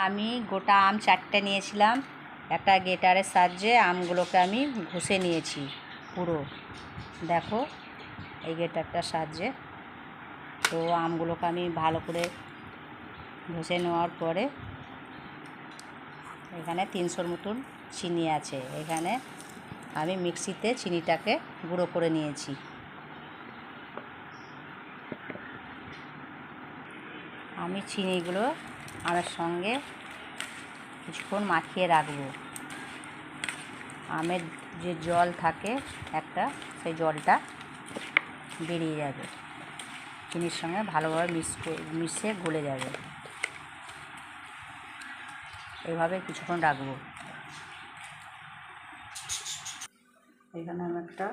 আমি গোটা আম 4টে নিয়েছিলাম, একটা গ্রেটারের সাহায্যে আমগুলোকে আমি ঘষে নিয়েছি পুরো, দেখো এই গ্রেটারটার সাহায্যে। তো আমগুলোকে আমি ভালো করে ঘষে নেওয়ার পরে এখানে 300 মতন চিনি আছে, এখানে আমি মিক্সিতে চিনিটাকে গুঁড়ো করে নিয়েছি। আমি চিনিগুলো আমের সঙ্গে কিছুক্ষণ মাখিয়ে রাখবো। আমের যে জল থাকে একটা, সেই জলটা বেরিয়ে যাবে, চিনির সঙ্গে ভালোভাবে মিশে গলে যাবে। এইভাবে কিছুক্ষণ রাখবো। এখানে আমি একটা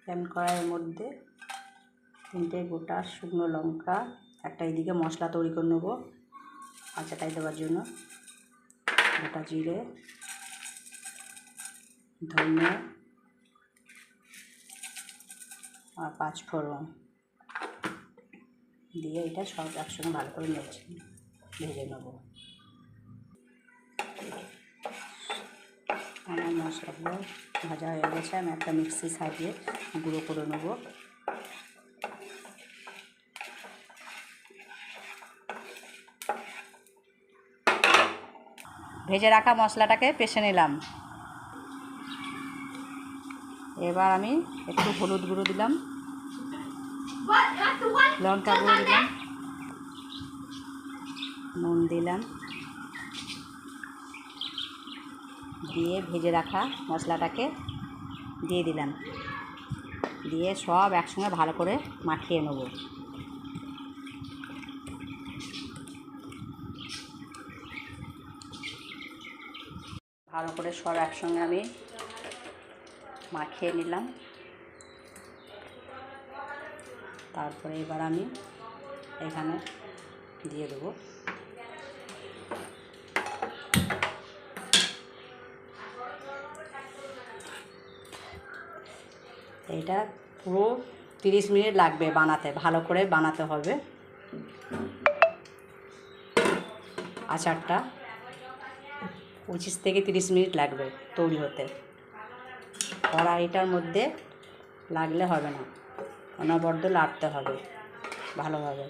প্যান কড়াইয়ের মধ্যে 3টে গোটা শুকনো লঙ্কা, একটা এদিকে মশলা তৈরি করে নেবো আচাটাই দেওয়ার জন্য। গোটা জিরে, ধনে আর 5 ফোড়ন দিয়ে এটা সব একসঙ্গে ভালো করে ভেজে নেব। আমার মশলাগুলো ভাজা হয়ে গেছে, আমি একটা মিক্সি সাজিয়ে গুঁড়ো করে নেব। ভেজে রাখা মশলাটাকে পেষে নিলাম। এবার আমি একটু হলুদ গুঁড়ো দিলাম, লঙ্কা গুঁড়ো দিলাম, নুন দিলাম, দিয়ে ভেজে রাখা মশলাটাকে দিয়ে দিলাম, দিয়ে সব একসঙ্গে ভালো করে মাখিয়ে নেব। ভালো করে সব একসঙ্গে আমি মাখিয়ে নিলাম। তারপরে এবার আমি এখানে দিয়ে দেবো এটা। পুরো 30 মিনিট লাগবে বানাতে, ভালো করে বানাতে হবে আচারটা। 25 থেকে 30 মিনিট লাগবে তৈরি হতে। কড়াইটার মধ্যে লাগলে হবে না, অনবরত নাড়তে হবে ভালোভাবে,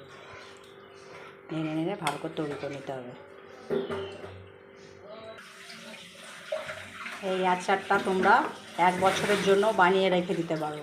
নেড়ে নেড়ে ভালো করে তৈরি করে নিতে হবে। এই আচারটা তোমরা 1 বছরের জন্য বানিয়ে রেখে দিতে পারো।